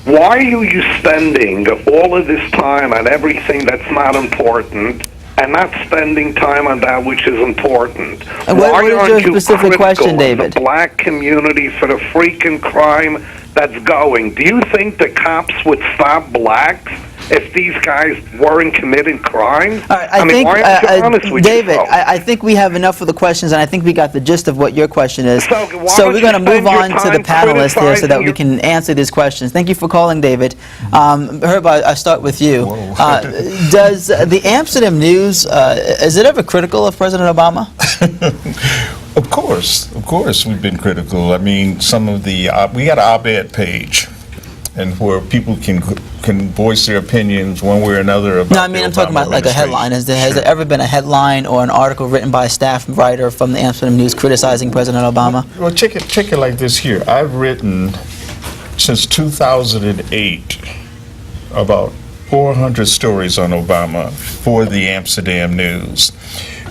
Why are you spending all of this time on everything that's not important and not spending time on that which is important? And what is your aren't you specific critical question, of David? the black community for the freaking crime that's going? Do you think the cops would stop blacks if these guys weren't committing crimes? All right, I mean, think, why aren't you honest with David, yourself? I think we have enough of the questions, and I think we got the gist of what your question is. So why So don't we're you going to move spend your on to the time panelists here so that we criticizing can answer these questions. Thank you for calling, David. Herb, I'll start with you. Whoa. Does the Amsterdam News, is it ever critical of President Obama? Of course, we've been critical. I mean, some of the we got an op-ed page, and where people can voice their opinions one way or another about. No, I mean, I'm talking Obama about like a headline. Has there administration. ever been a headline or an article written by a staff writer from the Amsterdam News criticizing President Obama? Well, check it like this here. I've written since 2008 about 400 stories on Obama for the Amsterdam News.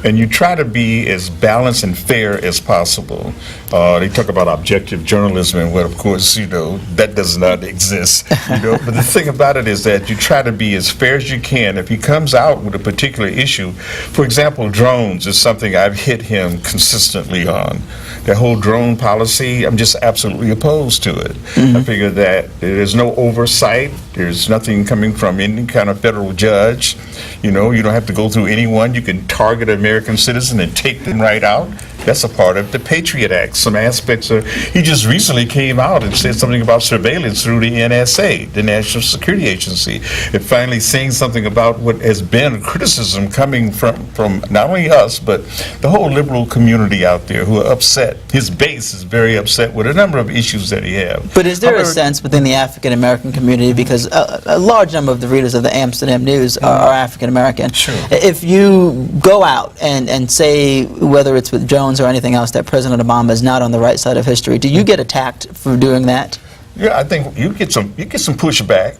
and you try to be as balanced and fair as possible. They talk about objective journalism, and well, of course, that does not exist. But the thing about it is that you try to be as fair as you can. If he comes out with a particular issue, for example, drones is something I've hit him consistently on. The whole drone policy, I'm just absolutely opposed to it. I figure that there's no oversight. There's nothing coming from any kind of federal judge. You don't have to go through anyone. You can target an American citizen and take them right out. That's a part of the Patriot Act. Some aspects of, he just recently came out and said something about surveillance through the NSA, the National Security Agency, and finally saying something about what has been criticism coming from not only us, but the whole liberal community out there who are upset. His base is very upset with a number of issues that he has. But is there a sense within the African American community, because a large number of the readers of the Amsterdam News are African American, if you go out and say, whether it's with Jones or anything else, that President Obama is not on the right side of history, do you get attacked for doing that? Yeah, I think you get some pushback.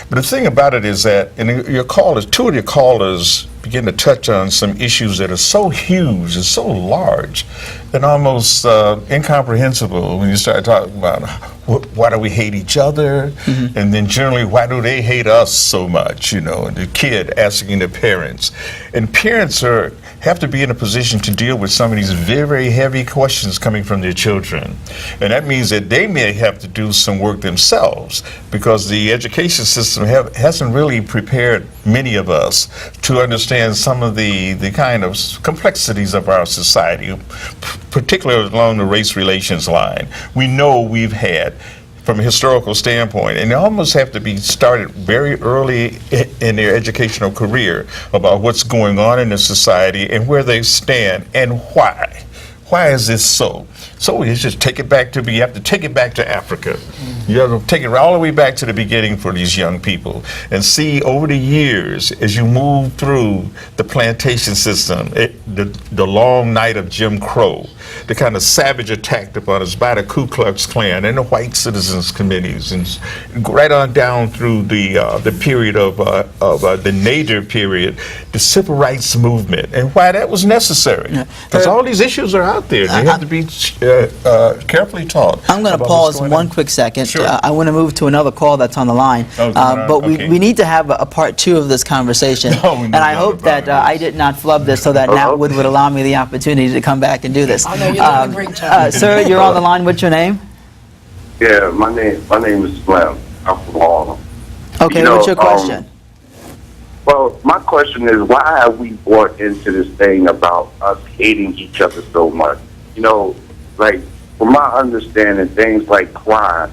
But the thing about it is that two of your callers begin to touch on some issues that are so huge and so large and almost incomprehensible when you start talking about why do we hate each other, and then generally why do they hate us so much, and the kid asking their parents. And parents have to be in a position to deal with some of these very, very heavy questions coming from their children. And that means that they may have to do some work themselves, because the education system hasn't really prepared many of us to understand some of the kind of complexities of our society, particularly along the race relations line. We know we've had, from a historical standpoint, and they almost have to be started very early in their educational career about what's going on in the society and where they stand and why. Why is this so? So you just take it back you have to take it back to Africa. You have to take it all the way back to the beginning for these young people and see over the years, as you move through the plantation system, the long night of Jim Crow, the kind of savage attack upon us by the Ku Klux Klan and the white citizens committees, and right on down through the period of the Nader period, the civil rights movement, and why that was necessary. Because all these issues are out there. They have to be carefully taught. I'm going to pause one quick second. Sure. I want to move to another call that's on the line. But we need to have a part 2 of this conversation. And I hope that I did not flub this so that Nat Wood would allow me the opportunity to come back and do this. Oh, no, you're doing a great job. Sir, you're on the line. What's your name? Yeah, my name is Slim. I'm from Harlem. Okay, what's your question? Well, my question is, why have we brought into this thing about us hating each other so much? Like, from my understanding, things like crime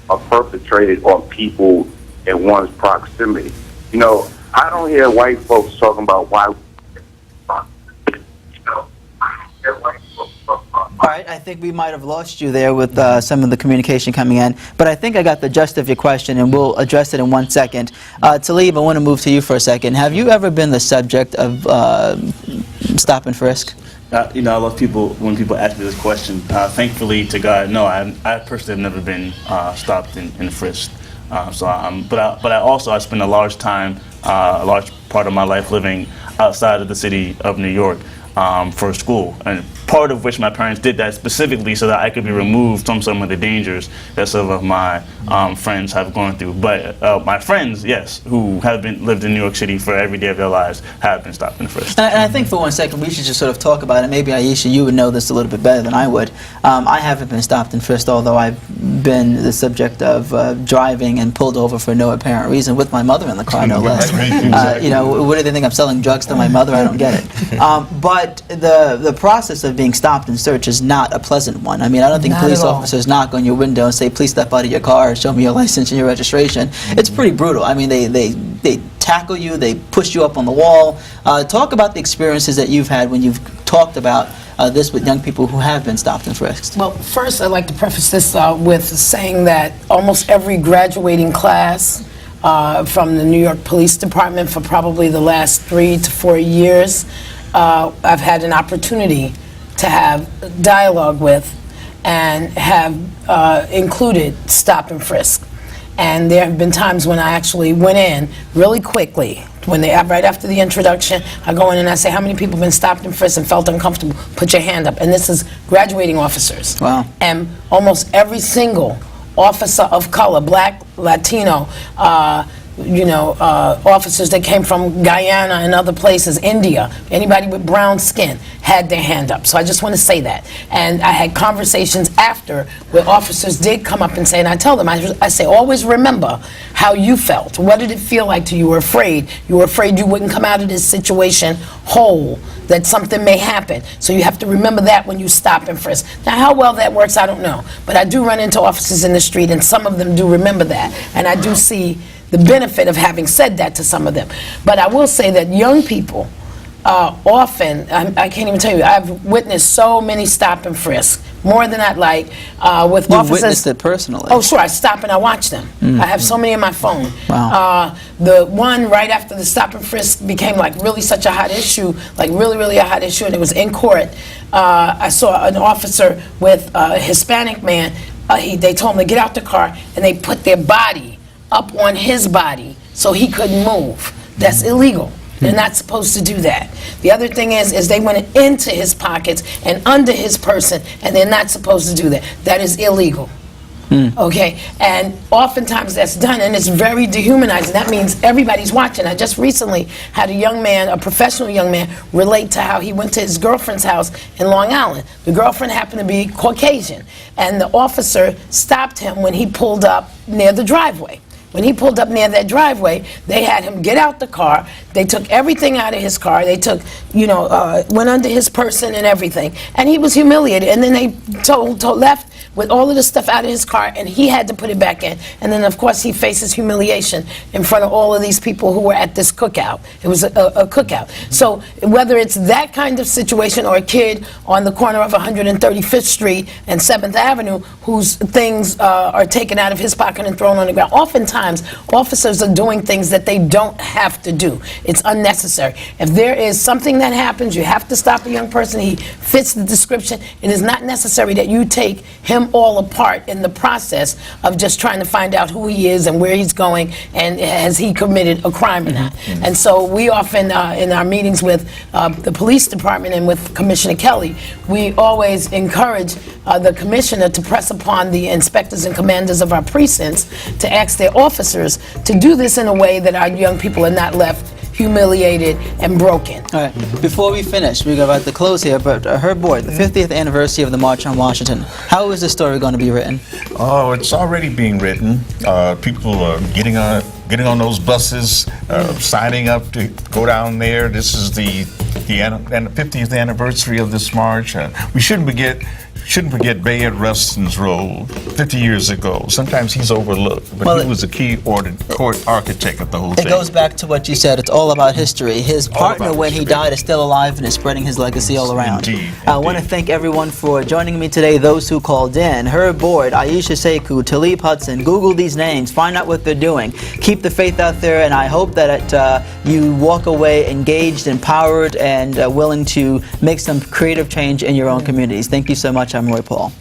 are perpetrated on people in one's proximity. I don't hear white folks talking about why. I don't hear white folks talking about. All right, I think we might have lost you there with some of the communication coming in, but I think I got the gist of your question, and we'll address it in 1 second. Talib, I want to move to you for a second. Have you ever been the subject of stop and frisk? I love when people ask me this question. Thankfully to God, no, I personally have never been stopped and frisked. But I spend a large part of my life living outside of the city of New York for school, and part of which my parents did that specifically so that I could be removed from some of the dangers that some of my friends have gone through. But my friends, yes, who have lived in New York City for every day of their lives, have been stopped and frisked. And I think for 1 second we should just sort of talk about it. Maybe Aisha, you would know this a little bit better than I would. I haven't been stopped and frisked, although I've been the subject of driving and pulled over for no apparent reason with my mother in the car, no less. What do they think, I'm selling drugs to my mother? I don't get it. But the process of being stopped and searched is not a pleasant one. I mean, I don't think police officers knock on your window and say, please step out of your car and show me your license and your registration. It's pretty brutal. I mean, they tackle you, they push you up on the wall. Talk about the experiences that you've had when you've talked about this with young people who have been stopped and frisked. Well, first I'd like to preface this with saying that almost every graduating class from the New York Police Department for probably the last 3 to 4 years, I've had an opportunity to have dialogue with and have included stop and frisk. And there have been times when I actually went in really quickly, when they right after the introduction, I go in and I say, how many people have been stopped and frisked and felt uncomfortable? Put your hand up. And this is graduating officers. Wow. And almost every single officer of color, black, Latino, officers that came from Guyana and other places, India, anybody with brown skin had their hand up. So I just want to say that. And I had conversations after where officers did come up and say, and I tell them, I say, always remember how you felt. What did it feel like to you? You were afraid. You were afraid you wouldn't come out of this situation whole, that something may happen. So you have to remember that when you stop and frisk. Now, how well that works, I don't know. But I do run into officers in the street, and some of them do remember that. And I do see the benefit of having said that to some of them. But I will say that young people often, I can't even tell you, I've witnessed so many stop and frisk, more than I'd like, with You've officers. witnessed it personally. Oh, sure, I stop and I watch them. I have so many on my phone. Wow. The one right after the stop and frisk became like really such a hot issue, like really, really a hot issue, and it was in court. I saw an officer with a Hispanic man. They told him to get out the car, and they put their body up on his body so he couldn't move. That's illegal. They're not supposed to do that. The other thing is they went into his pockets and under his person, and they're not supposed to do that. That is illegal. Okay? And oftentimes that's done, and it's very dehumanizing. That means everybody's watching. I just recently had a young man, a professional young man, relate to how he went to his girlfriend's house in Long Island. The girlfriend happened to be Caucasian, and the officer stopped him when he pulled up near the driveway. When he pulled up near that driveway, they had him get out the car. They took everything out of his car. They took, went under his person and everything. And he was humiliated. And then they left with all of the stuff out of his car, and he had to put it back in. And then, of course, he faces humiliation in front of all of these people who were at this cookout. It was a cookout. So whether it's that kind of situation or a kid on the corner of 135th Street and 7th Avenue whose things are taken out of his pocket and thrown on the ground, oftentimes officers are doing things that they don't have to do. It's unnecessary. If there is something that happens, you have to stop a young person, he fits the description, it is not necessary that you take him all apart in the process of just trying to find out who he is and where he's going and has he committed a crime or not. And so we often, in our meetings with the police department and with Commissioner Kelly, we always encourage the commissioner to press upon the inspectors and commanders of our precincts to ask their officers to do this in a way that our young people are not left humiliated and broken. All right. Before we finish, we're about to close here, but Herb Boyd, the 50th anniversary of the March on Washington. How is the story going to be written? Oh, it's already being written. People are getting on those buses, signing up to go down there. This is the 50th anniversary of this march. We shouldn't forget Bayard Rustin's role 50 years ago. Sometimes he's overlooked, but he was a key court architect of the whole thing. It goes back to what you said. It's all about history. His partner, when he died, is still alive and is spreading his legacy all around. Indeed. I want to thank everyone for joining me today, those who called in. Herb Boyd, Aisha Sekou, Talib Hudson. Google these names. Find out what they're doing. Keep the faith out there, and I hope that you walk away engaged, empowered, and willing to make some creative change in your own communities. Thank you so much. I'm Roy Paul.